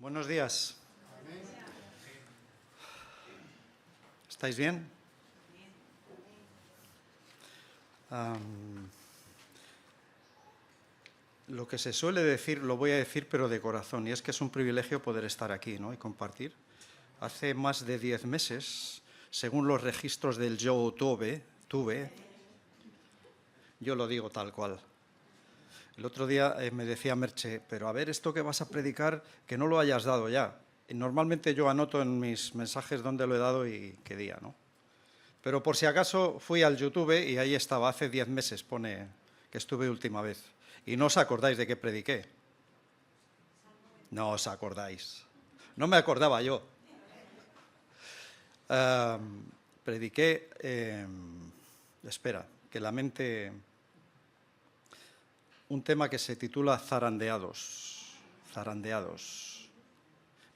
Buenos días. ¿Estáis bien? Lo que se suele decir, lo voy a decir, pero de corazón, y es que es un privilegio poder estar aquí, ¿no?, y compartir. Hace más de 10 meses, según los registros del YouTube, yo lo digo tal cual. El otro día me decía Merche, pero a ver, esto que vas a predicar, que no lo hayas dado ya. Y normalmente yo anoto en mis mensajes dónde lo he dado y qué día, ¿no? Pero por si acaso fui al YouTube y ahí estaba, hace 10 meses pone que estuve última vez. Y no os acordáis de qué prediqué. No os acordáis. No me acordaba yo. Prediqué, espera, que la mente, un tema que se titula Zarandeados. Zarandeados.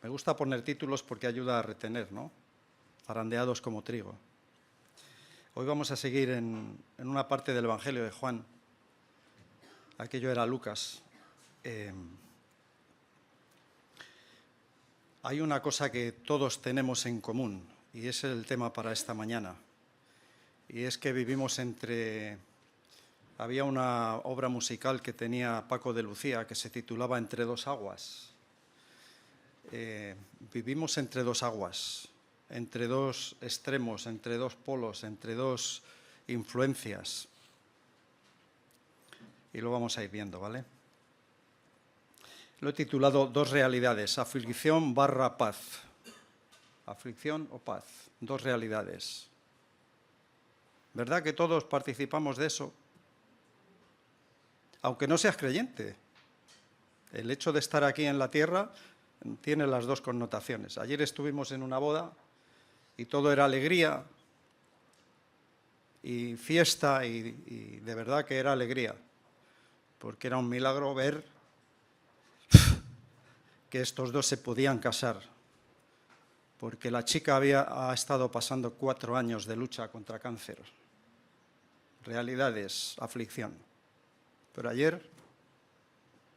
Me gusta poner títulos porque ayuda a retener, ¿no? Zarandeados como trigo. Hoy vamos a seguir en una parte del Evangelio de Juan. Aquello era Lucas. Hay una cosa que todos tenemos en común, y es el tema para esta mañana. Y es que vivimos entre... Había una obra musical que tenía Paco de Lucía que se titulaba Entre dos aguas. Vivimos entre dos aguas, entre dos extremos, entre dos polos, entre dos influencias. Y lo vamos a ir viendo, ¿vale? Lo he titulado Dos realidades, aflicción barra paz. Aflicción o paz, dos realidades. ¿Verdad que todos participamos de eso? Aunque no seas creyente. El hecho de estar aquí en la tierra tiene las dos connotaciones. Ayer estuvimos en una boda y todo era alegría y fiesta y de verdad que era alegría, porque era un milagro ver que estos dos se podían casar, porque la chica ha estado pasando 4 años de lucha contra cáncer. Realidades, aflicción. Pero ayer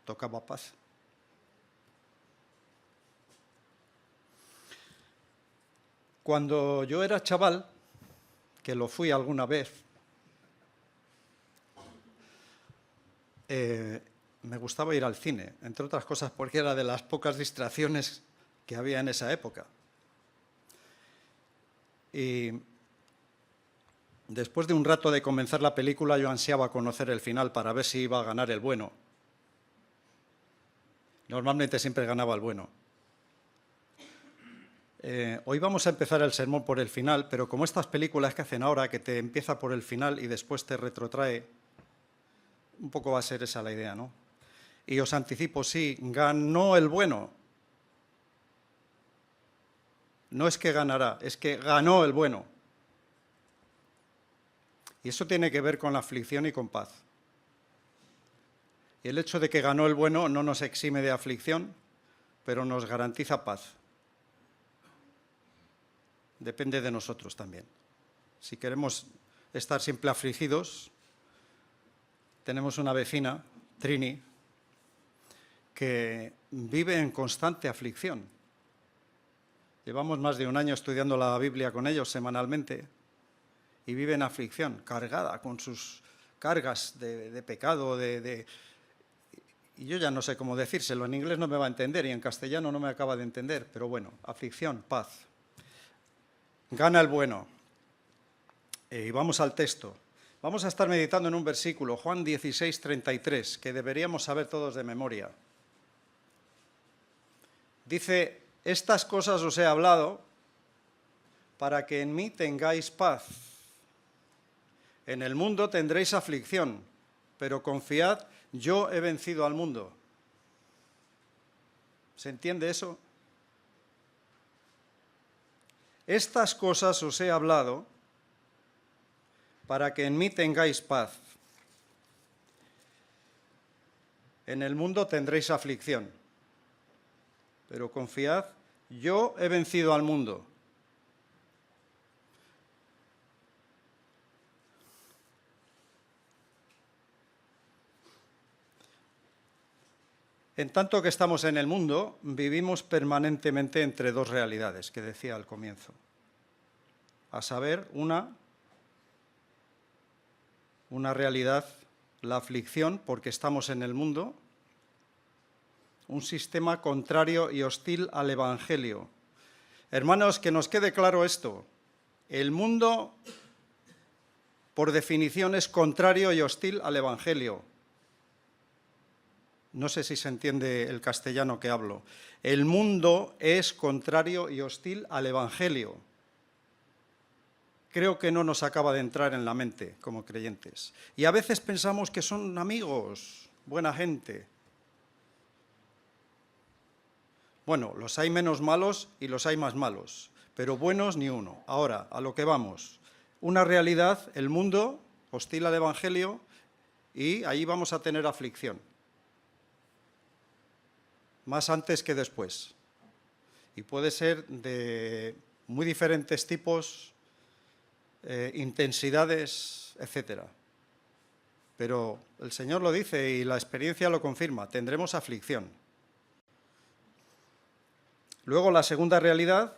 tocaba paz. Cuando yo era chaval, que lo fui alguna vez, me gustaba ir al cine, entre otras cosas porque era de las pocas distracciones que había en esa época. Y después de un rato de comenzar la película, yo ansiaba conocer el final para ver si iba a ganar el bueno. Normalmente siempre ganaba el bueno. Hoy vamos a empezar el sermón por el final, pero como estas películas que hacen ahora, que te empieza por el final y después te retrotrae, un poco va a ser esa la idea, ¿no? Y os anticipo, sí, ganó el bueno. No es que ganará, es que ganó el bueno. Y eso tiene que ver con la aflicción y con paz. Y el hecho de que ganó el bueno no nos exime de aflicción, pero nos garantiza paz. Depende de nosotros también. Si queremos estar siempre afligidos, tenemos una vecina, Trini, que vive en constante aflicción. Llevamos más de un año estudiando la Biblia con ellos semanalmente y vive en aflicción, cargada con sus cargas de pecado, y yo ya no sé cómo decírselo, en inglés no me va a entender y en castellano no me acaba de entender, pero bueno, aflicción, paz. Gana el bueno. Y vamos al texto. Vamos a estar meditando en un versículo, Juan 16, 33, que deberíamos saber todos de memoria. Dice, estas cosas os he hablado para que en mí tengáis paz. En el mundo tendréis aflicción, pero confiad, yo he vencido al mundo. ¿Se entiende eso? Estas cosas os he hablado para que en mí tengáis paz. En el mundo tendréis aflicción, pero confiad, yo he vencido al mundo. En tanto que estamos en el mundo, vivimos permanentemente entre dos realidades, que decía al comienzo. A saber, una realidad, la aflicción, porque estamos en el mundo, un sistema contrario y hostil al Evangelio. Hermanos, que nos quede claro esto. El mundo, por definición, es contrario y hostil al Evangelio. No sé si se entiende el castellano que hablo. El mundo es contrario y hostil al Evangelio. Creo que no nos acaba de entrar en la mente como creyentes. Y a veces pensamos que son amigos, buena gente. Bueno, los hay menos malos y los hay más malos, pero buenos ni uno. Ahora, a lo que vamos. Una realidad, el mundo hostil al Evangelio, y ahí vamos a tener aflicción. Más antes que después. Y puede ser de muy diferentes tipos, intensidades, etc. Pero el Señor lo dice y la experiencia lo confirma, tendremos aflicción. Luego la segunda realidad,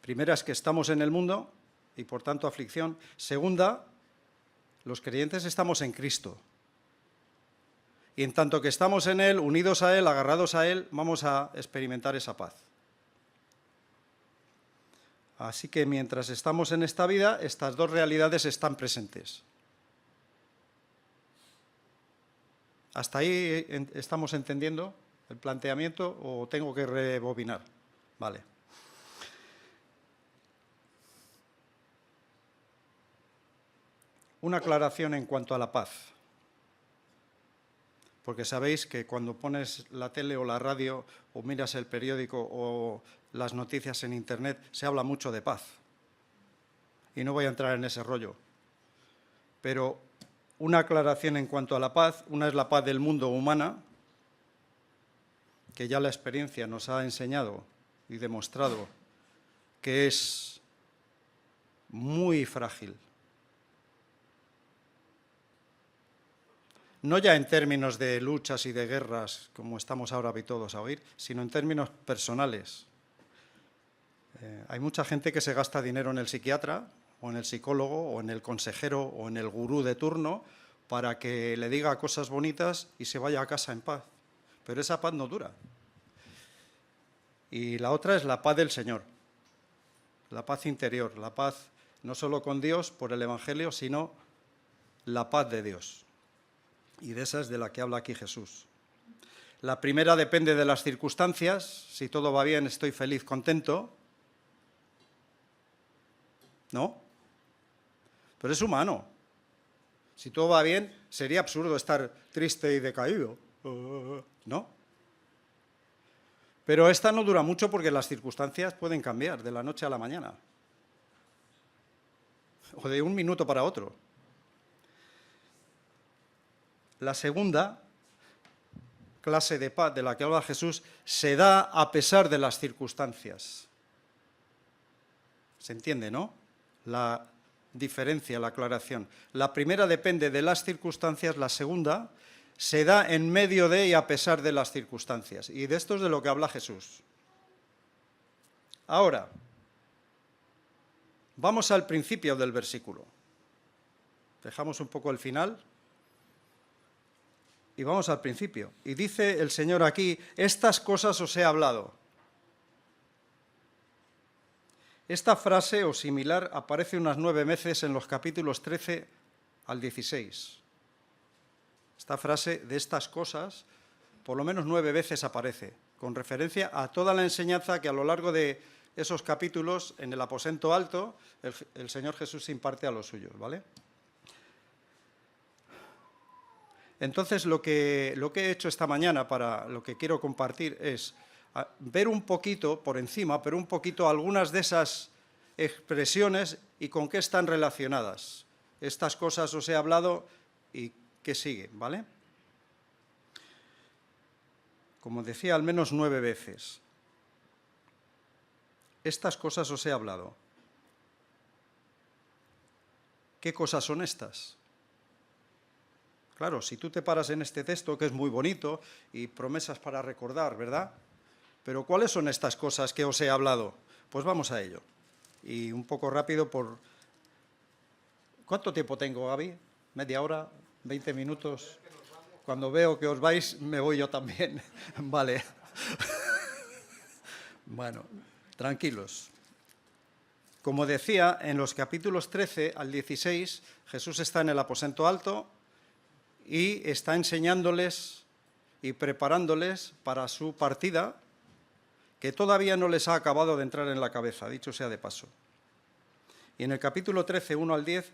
primera es que estamos en el mundo y por tanto aflicción. Segunda, los creyentes estamos en Cristo. Y en tanto que estamos en Él, unidos a Él, agarrados a Él, vamos a experimentar esa paz. Así que mientras estamos en esta vida, estas dos realidades están presentes. ¿Hasta ahí estamos entendiendo el planteamiento o tengo que rebobinar? Vale. Una aclaración en cuanto a la paz. Porque sabéis que cuando pones la tele o la radio o miras el periódico o las noticias en Internet, se habla mucho de paz. Y no voy a entrar en ese rollo. Pero una aclaración en cuanto a la paz. Una es la paz del mundo humana, que ya la experiencia nos ha enseñado y demostrado que es muy frágil. No ya en términos de luchas y de guerras, como estamos ahora habituados a oír, sino en términos personales. Hay mucha gente que se gasta dinero en el psiquiatra, o en el psicólogo, o en el consejero, o en el gurú de turno, para que le diga cosas bonitas y se vaya a casa en paz. Pero esa paz no dura. Y la otra es la paz del Señor, la paz interior, la paz no solo con Dios por el Evangelio, sino la paz de Dios. Y de esa es de la que habla aquí Jesús. La primera depende de las circunstancias. Si todo va bien, estoy feliz, contento. ¿No? Pero es humano. Si todo va bien, sería absurdo estar triste y decaído. ¿No? Pero esta no dura mucho porque las circunstancias pueden cambiar de la noche a la mañana. O de un minuto para otro. La segunda clase de paz de la que habla Jesús se da a pesar de las circunstancias. ¿Se entiende, no? La diferencia, la aclaración. La primera depende de las circunstancias, la segunda se da en medio de y a pesar de las circunstancias. Y de esto es de lo que habla Jesús. Ahora, vamos al principio del versículo. Dejamos un poco el final. Y vamos al principio. Y dice el Señor aquí, estas cosas os he hablado. Esta frase o similar aparece unas 9 veces en los capítulos 13 al 16. Esta frase de estas cosas, por lo menos 9 veces aparece, con referencia a toda la enseñanza que a lo largo de esos capítulos, en el aposento alto, el Señor Jesús imparte a los suyos, ¿vale? Entonces, lo que he hecho esta mañana para lo que quiero compartir es ver un poquito, por encima, pero un poquito algunas de esas expresiones y con qué están relacionadas. Estas cosas os he hablado y qué sigue, ¿vale? Como decía, al menos 9 veces. Estas cosas os he hablado. ¿Qué cosas son estas? Claro, si tú te paras en este texto, que es muy bonito, y promesas para recordar, ¿verdad? Pero ¿cuáles son estas cosas que os he hablado? Pues vamos a ello. Y un poco rápido por... ¿Cuánto tiempo tengo, Gaby? ¿Media hora? ¿20 minutos? Cuando veo que os vais, me voy yo también. Vale. Bueno, tranquilos. Como decía, en los capítulos 13 al 16, Jesús está en el aposento alto y está enseñándoles y preparándoles para su partida, que todavía no les ha acabado de entrar en la cabeza, dicho sea de paso. Y en el capítulo 13, 1 al 10,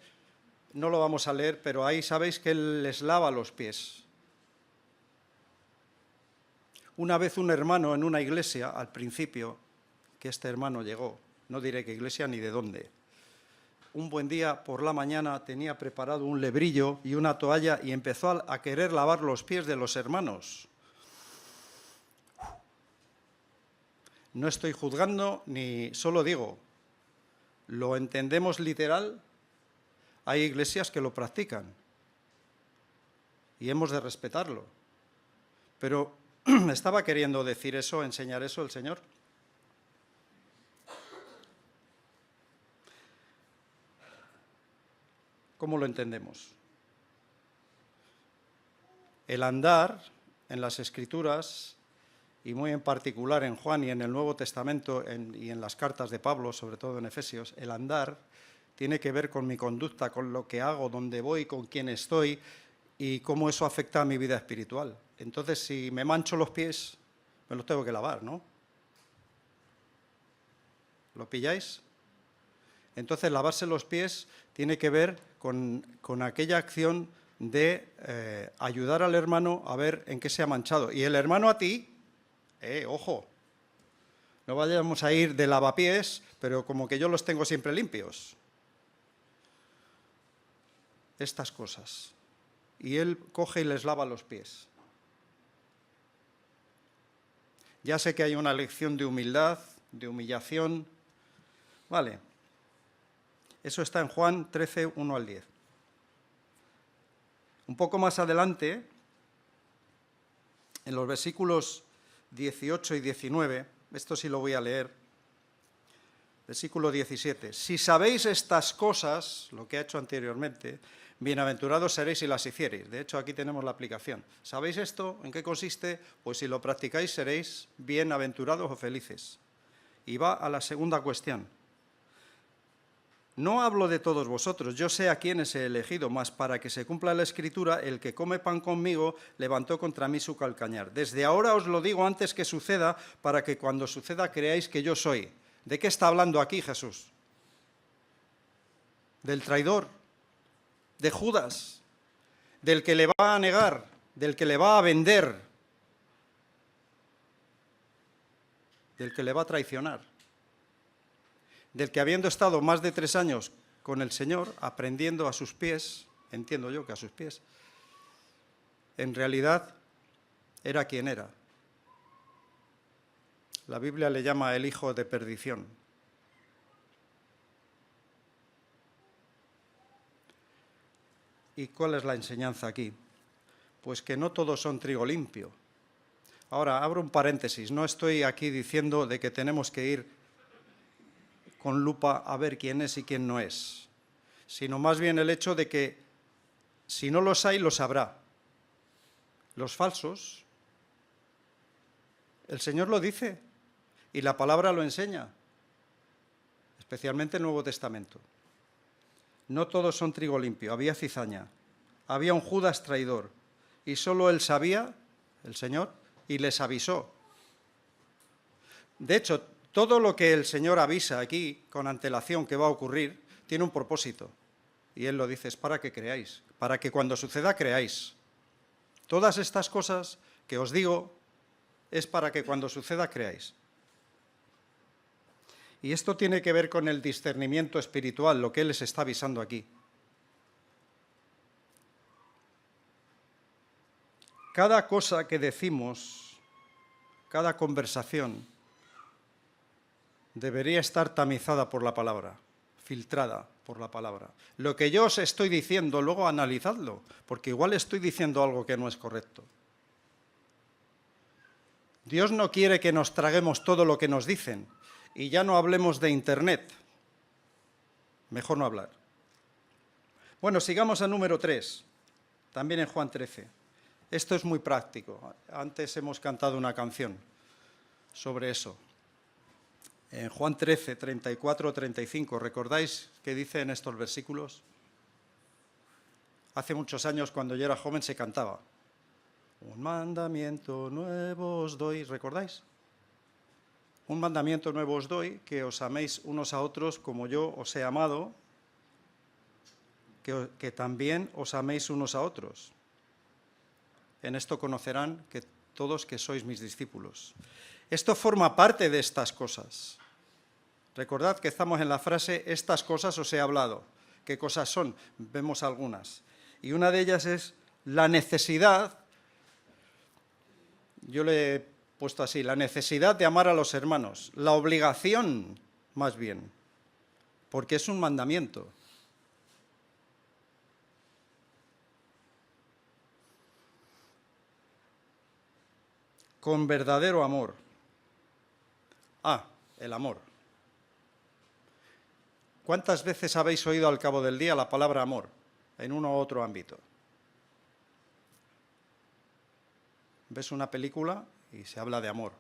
no lo vamos a leer, pero ahí sabéis que Él les lava los pies. Una vez un hermano en una iglesia, al principio, que este hermano llegó, no diré qué iglesia ni de dónde, un buen día por la mañana tenía preparado un lebrillo y una toalla y empezó a querer lavar los pies de los hermanos. No estoy juzgando ni solo digo, lo entendemos literal, hay iglesias que lo practican y hemos de respetarlo. Pero ¿estaba queriendo decir eso, enseñar eso el Señor? ¿Cómo lo entendemos? El andar en las Escrituras, y muy en particular en Juan y en el Nuevo Testamento y en las cartas de Pablo, sobre todo en Efesios, el andar tiene que ver con mi conducta, con lo que hago, dónde voy, con quién estoy y cómo eso afecta a mi vida espiritual. Entonces, si me mancho los pies, me los tengo que lavar, ¿no? ¿Lo pilláis? Entonces, lavarse los pies tiene que ver con aquella acción de ayudar al hermano a ver en qué se ha manchado. Y el hermano a ti, ojo, no vayamos a ir de lavapiés, pero como que yo los tengo siempre limpios. Estas cosas. Y Él coge y les lava los pies. Ya sé que hay una lección de humildad, de humillación. Vale. Eso está en Juan 13, 1 al 10. Un poco más adelante, en los versículos 18 y 19, esto sí lo voy a leer, versículo 17. Si sabéis estas cosas, lo que ha hecho anteriormente, bienaventurados seréis si las hiciereis. De hecho, aquí tenemos la aplicación. ¿Sabéis esto? ¿En qué consiste? Pues si lo practicáis seréis bienaventurados o felices. Y va a la segunda cuestión. No hablo de todos vosotros, yo sé a quiénes he elegido, mas para que se cumpla la Escritura, el que come pan conmigo levantó contra mí su calcañar. Desde ahora os lo digo antes que suceda, para que cuando suceda creáis que yo soy. ¿De qué está hablando aquí Jesús? Del traidor, de Judas, del que le va a negar, del que le va a vender, del que le va a traicionar. Del que habiendo estado más de 3 años con el Señor, aprendiendo a sus pies, entiendo yo que a sus pies, en realidad era quien era. La Biblia le llama el hijo de perdición. ¿Y cuál es la enseñanza aquí? Pues que no todos son trigo limpio. Ahora, abro un paréntesis, no estoy aquí diciendo de que tenemos que ir con lupa a ver quién es y quién no es, sino más bien el hecho de que si no los hay, los habrá. Los falsos, el Señor lo dice y la palabra lo enseña, especialmente el Nuevo Testamento. No todos son trigo limpio, había cizaña, había un Judas traidor y solo él sabía, el Señor, y les avisó. De hecho, todo lo que el Señor avisa aquí con antelación que va a ocurrir tiene un propósito. Y Él lo dice, es para que creáis, para que cuando suceda creáis. Todas estas cosas que os digo es para que cuando suceda creáis. Y esto tiene que ver con el discernimiento espiritual, lo que Él les está avisando aquí. Cada cosa que decimos, cada conversación, debería estar tamizada por la palabra, filtrada, por la palabra. Lo que yo os estoy diciendo, luego analizadlo, porque igual estoy diciendo algo que no es correcto. Dios no quiere que nos traguemos todo lo que nos dicen, y ya no hablemos de Internet. Mejor no hablar. Bueno, sigamos al número 3, también en Juan 13. Esto es muy práctico. Antes hemos cantado una canción sobre eso. En Juan 13, 34, 35, ¿recordáis qué dice en estos versículos? Hace muchos años, cuando yo era joven, se cantaba. Un mandamiento nuevo os doy, ¿recordáis? Un mandamiento nuevo os doy, que os améis unos a otros como yo os he amado, que también os améis unos a otros. En esto conocerán que todos que sois mis discípulos. Esto forma parte de estas cosas. Recordad que estamos en la frase, estas cosas os he hablado. ¿Qué cosas son? Vemos algunas. Y una de ellas es la necesidad, yo le he puesto así, la necesidad de amar a los hermanos, la obligación más bien, porque es un mandamiento. Con verdadero amor. El amor. ¿Cuántas veces habéis oído al cabo del día la palabra amor en uno u otro ámbito? Ves una película y se habla de amor.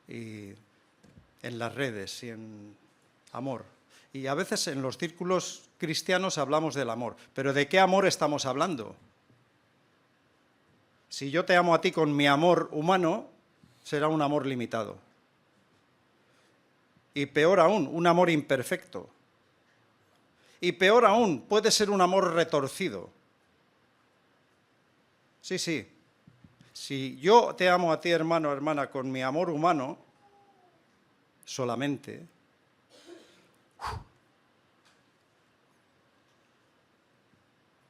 Y en las redes y en amor. Y a veces en los círculos cristianos hablamos del amor. ¿Pero de qué amor estamos hablando? Si yo te amo a ti con mi amor humano, será un amor limitado. Y peor aún, un amor imperfecto. Y peor aún, puede ser un amor retorcido. Sí, sí. Si yo te amo a ti, hermano o hermana, con mi amor humano, solamente,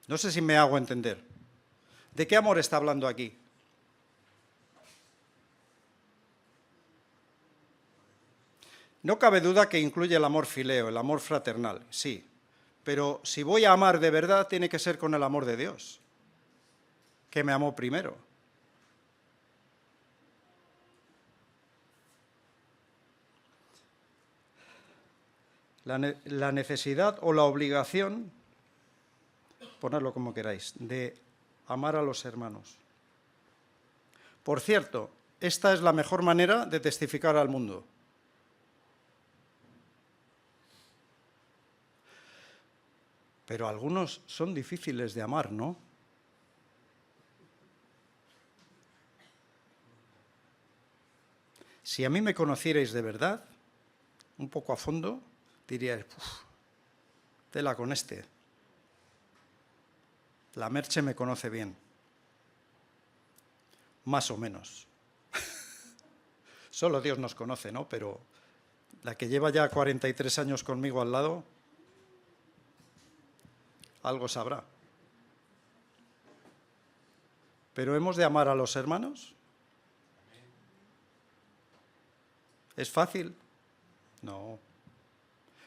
no sé si me hago entender. ¿De qué amor está hablando aquí? No cabe duda que incluye el amor fileo, el amor fraternal, sí. Pero si voy a amar de verdad, tiene que ser con el amor de Dios, que me amó primero. La necesidad o la obligación, ponedlo como queráis, de amar a los hermanos. Por cierto, esta es la mejor manera de testificar al mundo. Pero algunos son difíciles de amar, ¿no? Si a mí me conocierais de verdad, un poco a fondo, diríais, tela con este. La Merche me conoce bien. Más o menos. Solo Dios nos conoce, ¿no? Pero la que lleva ya 43 años conmigo al lado, algo sabrá. ¿Pero hemos de amar a los hermanos? ¿Es fácil? No.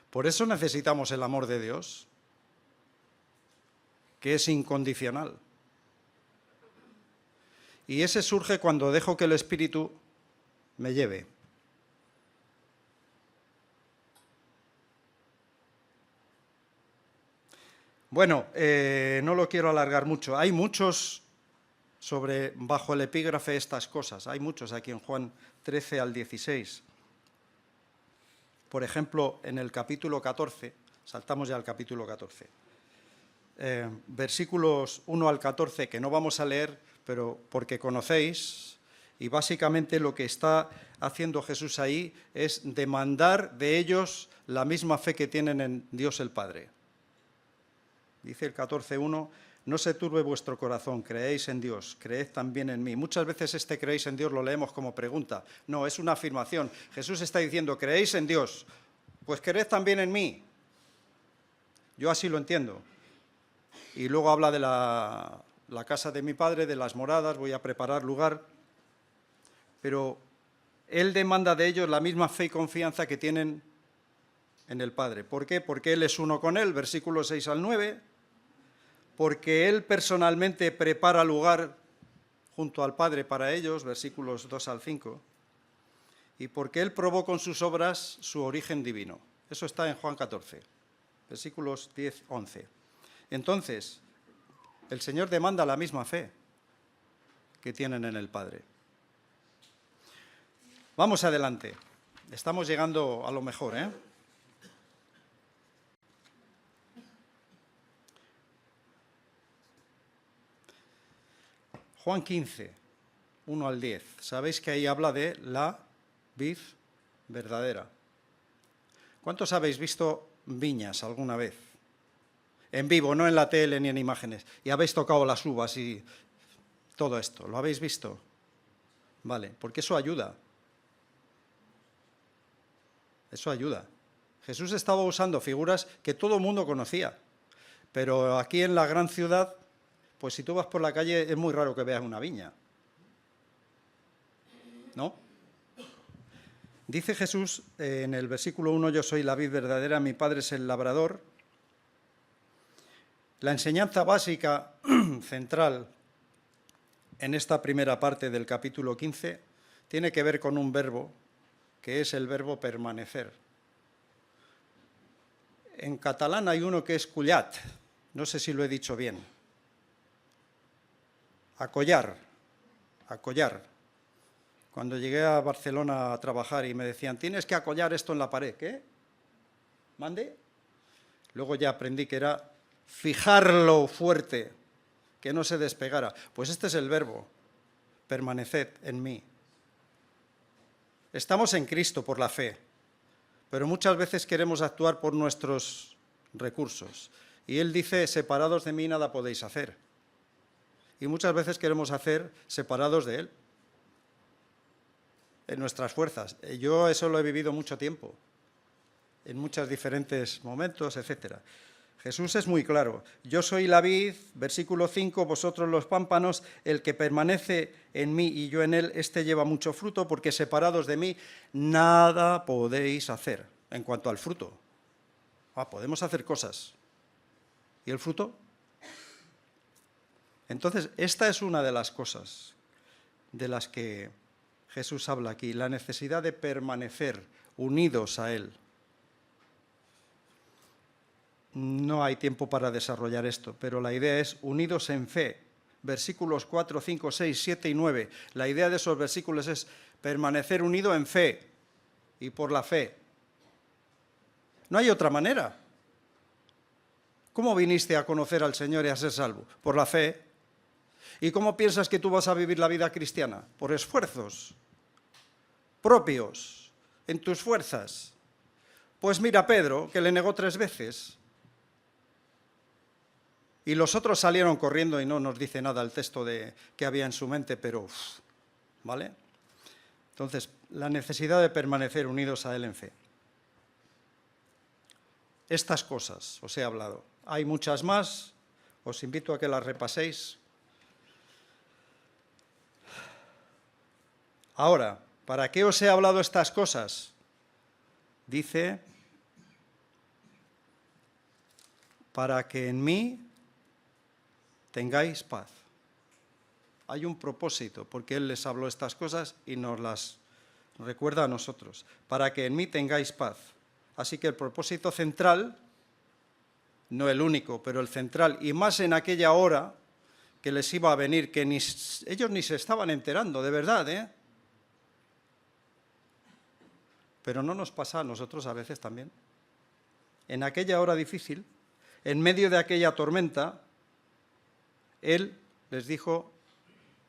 Por eso necesitamos el amor de Dios, que es incondicional. Y ese surge cuando dejo que el Espíritu me lleve. Bueno, no lo quiero alargar mucho. Hay muchos bajo el epígrafe estas cosas. Hay muchos aquí en Juan 13 al 16. Por ejemplo, en el capítulo 14, saltamos ya al capítulo 14, versículos 1 al 14, que no vamos a leer, pero porque conocéis, y básicamente lo que está haciendo Jesús ahí es demandar de ellos la misma fe que tienen en Dios el Padre. Dice el 14:1, no se turbe vuestro corazón, creéis en Dios, creed también en mí. Muchas veces este creéis en Dios lo leemos como pregunta. No, es una afirmación. Jesús está diciendo, creéis en Dios, pues creed también en mí. Yo así lo entiendo. Y luego habla de la casa de mi Padre, de las moradas, voy a preparar lugar. Pero Él demanda de ellos la misma fe y confianza que tienen en el Padre. ¿Por qué? Porque Él es uno con Él, versículos 6 al 9, porque Él personalmente prepara lugar junto al Padre para ellos, versículos 2 al 5, y porque Él probó con sus obras su origen divino. Eso está en Juan 14, versículos 10, 11. Entonces, el Señor demanda la misma fe que tienen en el Padre. Vamos adelante. Estamos llegando a lo mejor, ¿eh? Juan 15, 1 al 10. Sabéis que ahí habla de la vid verdadera. ¿Cuántos habéis visto viñas alguna vez? En vivo, no en la tele ni en imágenes. Y habéis tocado las uvas y todo esto. ¿Lo habéis visto? Vale, porque eso ayuda. Eso ayuda. Jesús estaba usando figuras que todo el mundo conocía. Pero aquí en la gran ciudad, pues si tú vas por la calle es muy raro que veas una viña. ¿No? Dice Jesús en el versículo 1, yo soy la vid verdadera, mi Padre es el labrador. La enseñanza básica central en esta primera parte del capítulo 15 tiene que ver con un verbo, que es el verbo permanecer. En catalán hay uno que es cullat, no sé si lo he dicho bien. Acollar. Cuando llegué a Barcelona a trabajar y me decían, tienes que acollar esto en la pared. ¿Qué? ¿Mande? Luego ya aprendí que era fijarlo fuerte, que no se despegara. Pues este es el verbo, permaneced en mí. Estamos en Cristo por la fe, pero muchas veces queremos actuar por nuestros recursos. Y Él dice, separados de mí nada podéis hacer. Y muchas veces queremos hacer separados de Él, en nuestras fuerzas. Yo eso lo he vivido mucho tiempo, en muchos diferentes momentos, etc. Jesús es muy claro. Yo soy la vid, versículo 5, vosotros los pámpanos, el que permanece en mí y yo en él, este lleva mucho fruto, porque separados de mí nada podéis hacer. En cuanto al fruto, podemos hacer cosas. ¿Y el fruto? Entonces, esta es una de las cosas de las que Jesús habla aquí, la necesidad de permanecer unidos a Él. No hay tiempo para desarrollar esto, pero la idea es unidos en fe. Versículos 4, 5, 6, 7 y 9. La idea de esos versículos es permanecer unido en fe y por la fe. No hay otra manera. ¿Cómo viniste a conocer al Señor y a ser salvo? Por la fe. ¿Y cómo piensas que tú vas a vivir la vida cristiana? Por esfuerzos propios, en tus fuerzas. Pues mira a Pedro, que le negó 3 veces. Y los otros salieron corriendo y no nos dice nada el texto de que había en su mente, pero, ¿vale? Entonces, la necesidad de permanecer unidos a Él en fe. Estas cosas os he hablado. Hay muchas más, os invito a que las repaséis. Ahora, ¿para qué os he hablado estas cosas? Dice, para que en mí tengáis paz. Hay un propósito, porque Él les habló estas cosas y nos las recuerda a nosotros. Para que en mí tengáis paz. Así que el propósito central, no el único, pero el central, y más en aquella hora que les iba a venir, que ellos ni se estaban enterando, de verdad, ¿eh? Pero no nos pasa a nosotros a veces también. En aquella hora difícil, en medio de aquella tormenta, Él les dijo,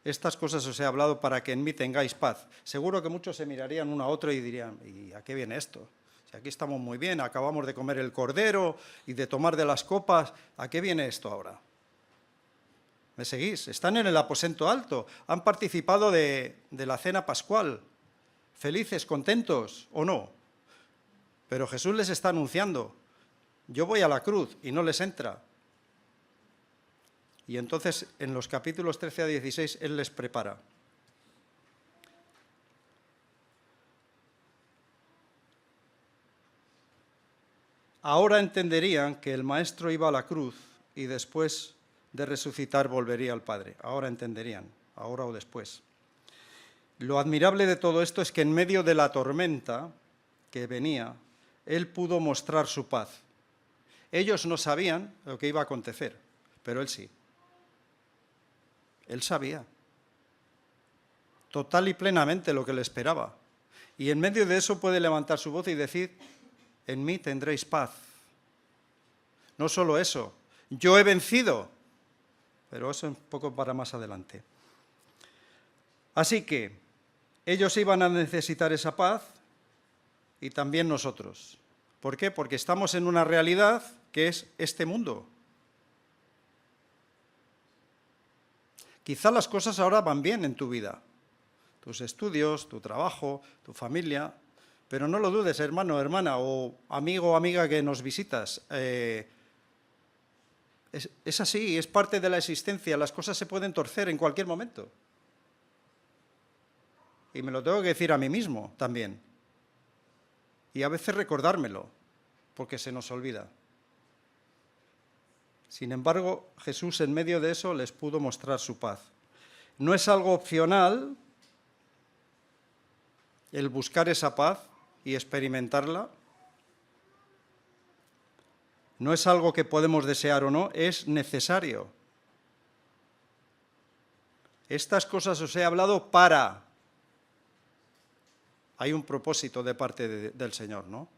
estas cosas os he hablado para que en mí tengáis paz. Seguro que muchos se mirarían uno a otro y dirían, ¿y a qué viene esto? Si aquí estamos muy bien, acabamos de comer el cordero y de tomar de las copas, ¿a qué viene esto ahora? ¿Me seguís? Están en el aposento alto, han participado de la cena pascual, felices, contentos o no. Pero Jesús les está anunciando, yo voy a la cruz y no les entra. Y entonces en los capítulos 13 a 16 Él les prepara. ahora entenderían que el Maestro iba a la cruz y después de resucitar volvería al Padre. Ahora entenderían, ahora o después. Lo admirable de todo esto es que en medio de la tormenta que venía, Él pudo mostrar su paz. Ellos no sabían lo que iba a acontecer, pero Él sí. Él sabía total y plenamente lo que le esperaba. Y en medio de eso puede levantar su voz y decir, en mí tendréis paz. No solo eso, yo he vencido, pero eso es un poco para más adelante. Así que ellos iban a necesitar esa paz y también nosotros. ¿Por qué? Porque estamos en una realidad que es este mundo. Quizá las cosas ahora van bien en tu vida, tus estudios, tu trabajo, tu familia, pero no lo dudes, hermano, hermana, o amigo o amiga que nos visitas. Es así, es parte de la existencia, las cosas se pueden torcer en cualquier momento. Y me lo tengo que decir a mí mismo también. Y a veces recordármelo, porque se nos olvida. Sin embargo, Jesús en medio de eso les pudo mostrar su paz. No es algo opcional el buscar esa paz y experimentarla. No es algo que podemos desear o no, es necesario. Estas cosas os he hablado para. Hay un propósito de parte del Señor, ¿no?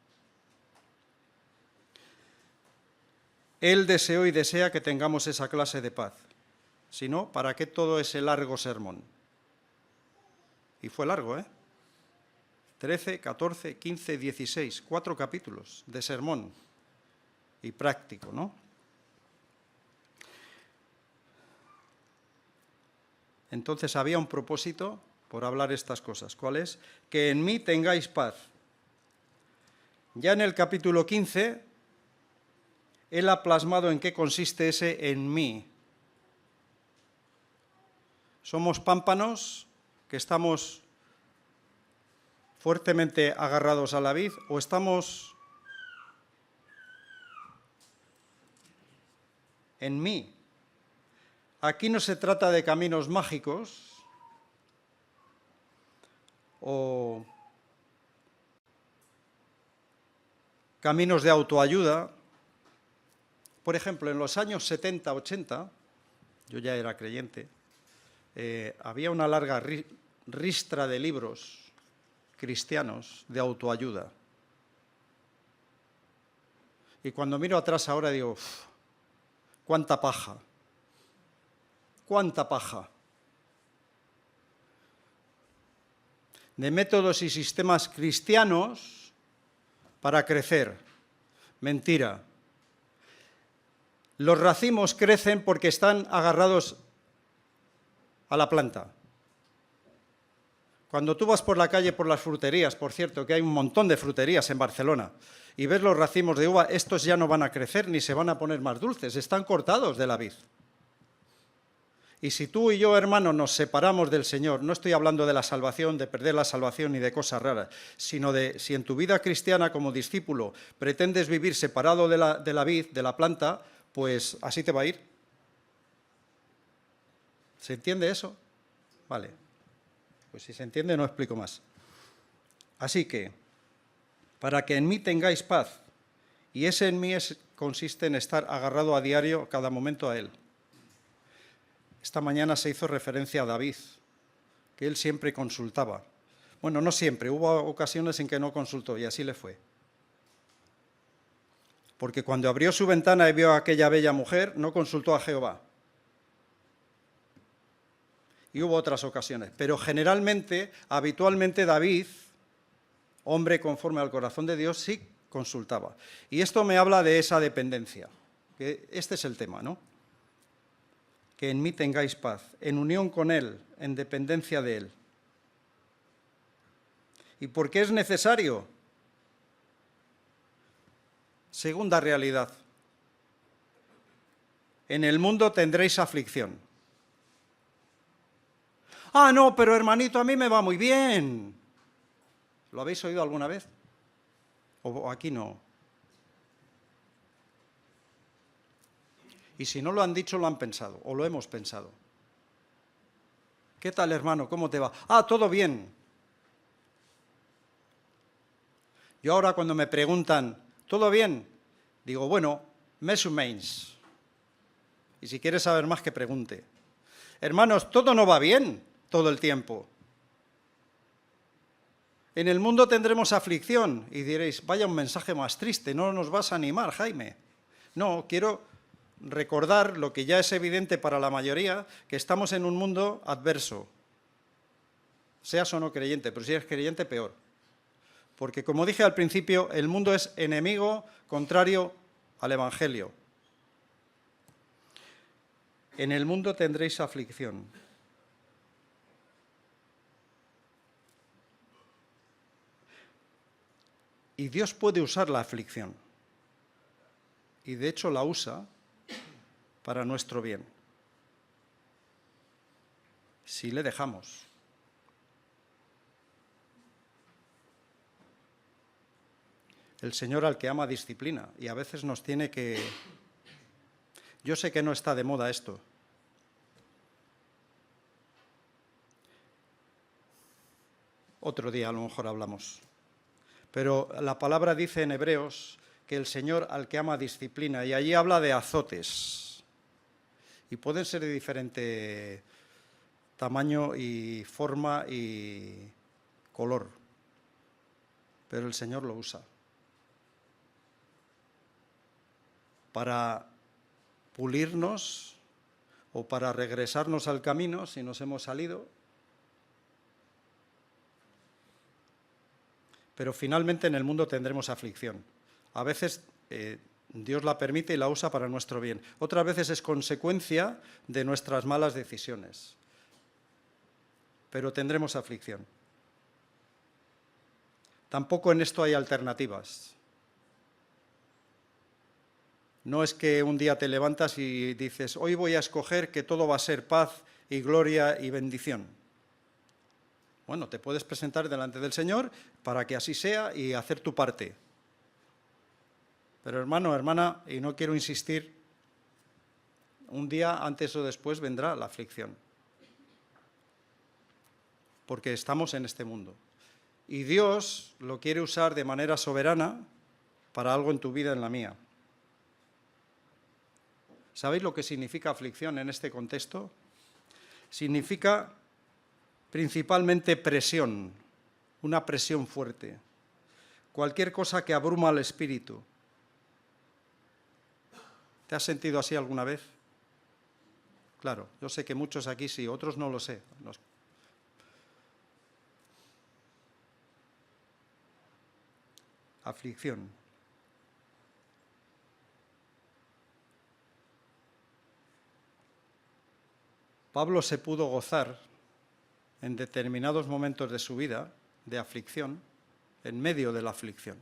Él deseó y desea que tengamos esa clase de paz. Si no, ¿para qué todo ese largo sermón? Y fue largo, ¿eh? 13, 14, 15, 16, 4 capítulos de sermón y práctico, ¿no? Entonces había un propósito por hablar estas cosas. ¿Cuál es? Que en mí tengáis paz. Ya en el capítulo 15, él ha plasmado en qué consiste ese en mí. Somos pámpanos que estamos fuertemente agarrados a la vid o estamos en mí. Aquí no se trata de caminos mágicos o caminos de autoayuda. Por ejemplo, en los años 70, 80, yo ya era creyente, había una larga ristra de libros cristianos de autoayuda. Y cuando miro atrás ahora digo, uf, cuánta paja, cuánta paja. De métodos y sistemas cristianos para crecer. Mentira. Los racimos crecen porque están agarrados a la planta. Cuando tú vas por la calle, por las fruterías, por cierto, que hay un montón de fruterías en Barcelona, y ves los racimos de uva, estos ya no van a crecer ni se van a poner más dulces, están cortados de la vid. Y si tú y yo, hermano, nos separamos del Señor, no estoy hablando de la salvación, de perder la salvación ni de cosas raras, sino de si en tu vida cristiana como discípulo pretendes vivir separado de la vid, de la planta, pues así te va a ir. ¿Se entiende eso? Vale. Pues si se entiende no explico más. Así que, para que en mí tengáis paz, y ese en mí consiste en estar agarrado a diario, cada momento a Él. Esta mañana se hizo referencia a David, que él siempre consultaba. Bueno, no siempre, hubo ocasiones en que no consultó y así le fue. Porque cuando abrió su ventana y vio a aquella bella mujer, no consultó a Jehová. Y hubo otras ocasiones, pero generalmente, habitualmente David, hombre conforme al corazón de Dios, sí consultaba. Y esto me habla de esa dependencia, que este es el tema, ¿no? Que en mí tengáis paz, en unión con Él, en dependencia de Él. ¿Y por qué es necesario? Segunda realidad. En el mundo tendréis aflicción. Ah, no, pero hermanito, a mí me va muy bien. ¿Lo habéis oído alguna vez? ¿O aquí no? Y si no lo han dicho, lo han pensado, o lo hemos pensado. ¿Qué tal, hermano? ¿Cómo te va? Ah, todo bien. Yo ahora cuando me preguntan, ¿todo bien? Digo, bueno, més o menys. Y si quieres saber más, que pregunte. Hermanos, todo no va bien todo el tiempo. En el mundo tendremos aflicción. Y diréis, vaya un mensaje más triste, no nos vas a animar, Jaime. No, quiero recordar lo que ya es evidente para la mayoría, que estamos en un mundo adverso. Seas o no creyente, pero si eres creyente, peor. Porque, como dije al principio, el mundo es enemigo contrario al Evangelio. En el mundo tendréis aflicción. Y Dios puede usar la aflicción. Y de hecho la usa para nuestro bien. Si le dejamos. El Señor al que ama disciplina, y a veces nos tiene que... Yo sé que no está de moda esto. Otro día a lo mejor hablamos. Pero la palabra dice en Hebreos que el Señor al que ama disciplina, y allí habla de azotes. Y pueden ser de diferente tamaño y forma y color. Pero el Señor lo usa para pulirnos o para regresarnos al camino si nos hemos salido. Pero finalmente en el mundo tendremos aflicción. A veces Dios la permite y la usa para nuestro bien. Otras veces es consecuencia de nuestras malas decisiones. Pero tendremos aflicción. Tampoco en esto hay alternativas. No es que un día te levantas y dices, hoy voy a escoger que todo va a ser paz y gloria y bendición. Bueno, te puedes presentar delante del Señor para que así sea y hacer tu parte. Pero hermano, hermana, y no quiero insistir, un día antes o después vendrá la aflicción. Porque estamos en este mundo. Y Dios lo quiere usar de manera soberana para algo en tu vida, en la mía. ¿Sabéis lo que significa aflicción en este contexto? Significa principalmente presión, una presión fuerte. Cualquier cosa que abruma al espíritu. ¿Te has sentido así alguna vez? Claro, yo sé que muchos aquí sí, otros no lo sé. Aflicción. Pablo se pudo gozar en determinados momentos de su vida de aflicción, en medio de la aflicción.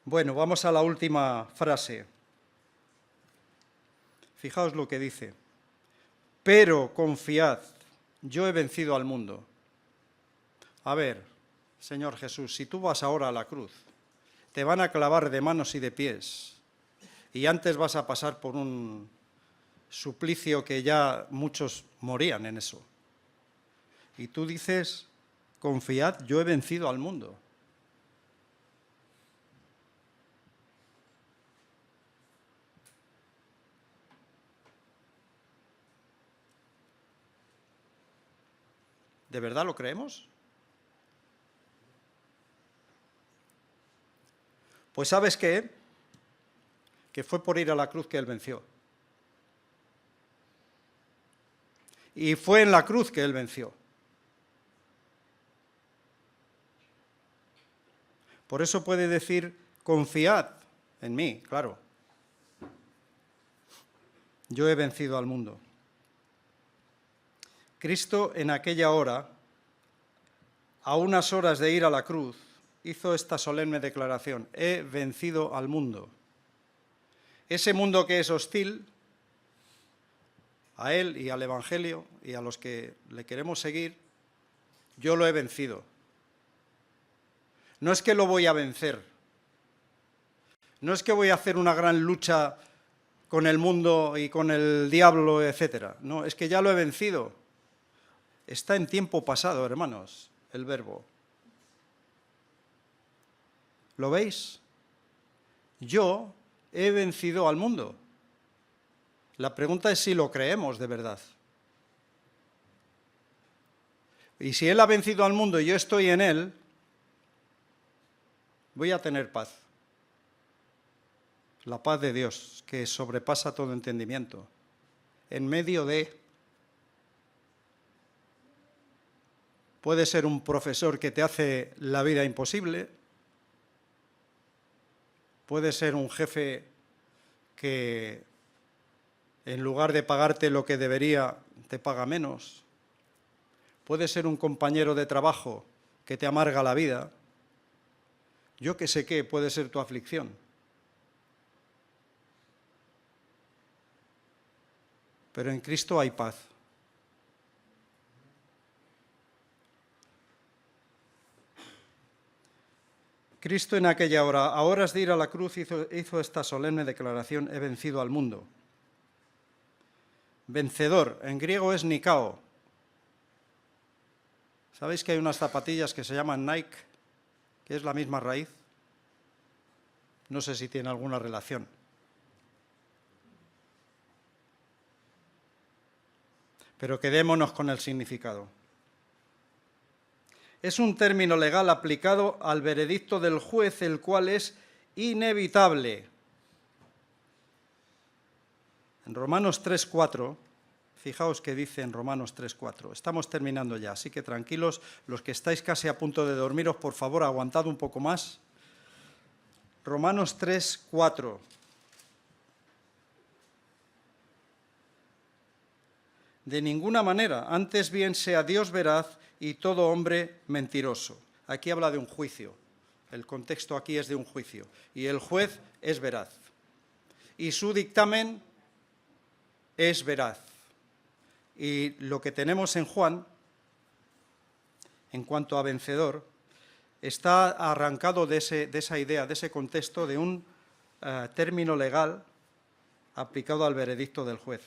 Bueno, vamos a la última frase. Fijaos lo que dice. Pero confiad, yo he vencido al mundo. A ver, Señor Jesús, si tú vas ahora a la cruz, te van a clavar de manos y de pies, y antes vas a pasar por un suplicio que ya muchos morían en eso. Y tú dices, confiad, yo he vencido al mundo. ¿De verdad lo creemos? Pues ¿sabes qué? Que fue por ir a la cruz que Él venció. Y fue en la cruz que Él venció. Por eso puede decir, confiad en mí, claro. Yo he vencido al mundo. Cristo en aquella hora, a unas horas de ir a la cruz, hizo esta solemne declaración, he vencido al mundo. Ese mundo que es hostil a Él y al Evangelio y a los que le queremos seguir, yo lo he vencido. No es que lo voy a vencer, No es que voy a hacer una gran lucha con el mundo y con el diablo, etc. No, es que ya lo he vencido. Está en tiempo pasado, hermanos, el verbo. ¿Lo veis? Yo he vencido al mundo. La pregunta es si lo creemos de verdad. Y si Él ha vencido al mundo y yo estoy en Él, voy a tener paz. La paz de Dios, que sobrepasa todo entendimiento. En medio de... Puede ser un profesor que te hace la vida imposible. Puede ser un jefe que en lugar de pagarte lo que debería, te paga menos. Puede ser un compañero de trabajo que te amarga la vida. Yo que sé qué puede ser tu aflicción. Pero en Cristo hay paz. Cristo en aquella hora, a horas de ir a la cruz, hizo esta solemne declaración: he vencido al mundo. Vencedor, en griego es Nikao. ¿Sabéis que hay unas zapatillas que se llaman Nike, que es la misma raíz? No sé si tiene alguna relación. Pero quedémonos con el significado. Es un término legal aplicado al veredicto del juez, el cual es inevitable. En Romanos 3:4, fijaos que dice en Romanos 3:4, estamos terminando ya, así que tranquilos, los que estáis casi a punto de dormiros, por favor, aguantad un poco más. Romanos 3:4. De ninguna manera, antes bien sea Dios veraz y todo hombre mentiroso. Aquí habla de un juicio, el contexto aquí es de un juicio, y el juez es veraz, y su dictamen es veraz. Y lo que tenemos en Juan, en cuanto a vencedor, está arrancado de esa idea, de ese contexto, de un término legal aplicado al veredicto del juez.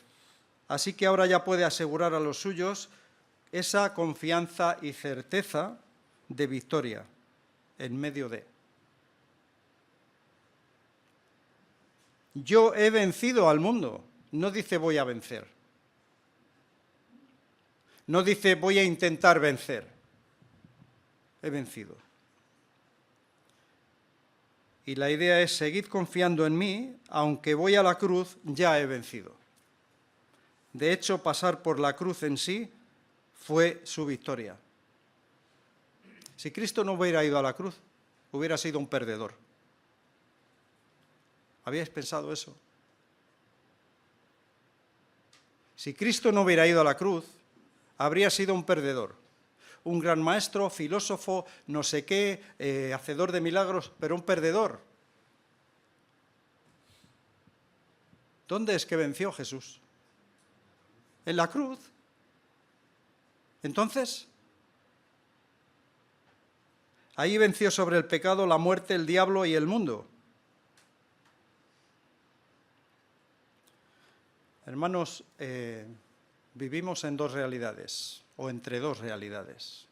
Así que ahora ya puede asegurar a los suyos esa confianza y certeza de victoria en medio de. Yo he vencido al mundo, no dice voy a vencer. No dice voy a intentar vencer. He vencido. Y la idea es seguid confiando en mí, aunque voy a la cruz, ya he vencido. De hecho, pasar por la cruz en sí fue su victoria. Si Cristo no hubiera ido a la cruz, hubiera sido un perdedor. ¿Habíais pensado eso? Si Cristo no hubiera ido a la cruz, habría sido un perdedor. Un gran maestro, filósofo, no sé qué, hacedor de milagros, pero un perdedor. ¿Dónde es que venció Jesús? En la cruz. Entonces, ahí venció sobre el pecado, la muerte, el diablo y el mundo. Hermanos, vivimos en dos realidades, o entre dos realidades.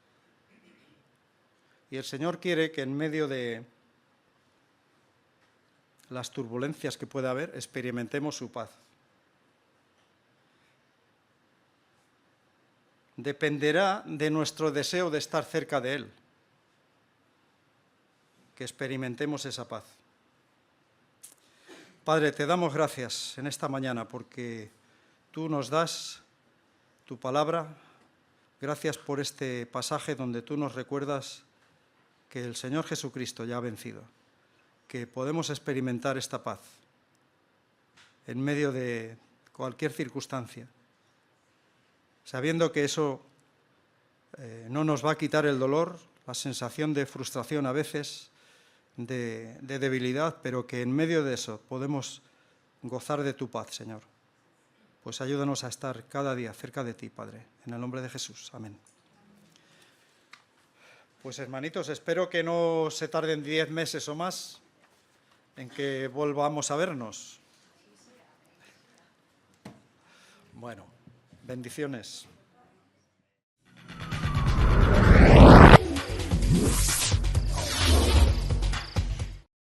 Y el Señor quiere que en medio de las turbulencias que pueda haber, experimentemos su paz. Dependerá de nuestro deseo de estar cerca de Él, que experimentemos esa paz. Padre, te damos gracias en esta mañana porque tú nos das tu palabra. Gracias por este pasaje donde tú nos recuerdas que el Señor Jesucristo ya ha vencido, que podemos experimentar esta paz en medio de cualquier circunstancia, sabiendo que eso no nos va a quitar el dolor, la sensación de frustración a veces, de debilidad, pero que en medio de eso podemos gozar de tu paz, Señor. Pues ayúdanos a estar cada día cerca de ti, Padre, en el nombre de Jesús. Amén. Pues hermanitos, espero que no se tarden 10 meses o más en que volvamos a vernos. Bueno, bendiciones.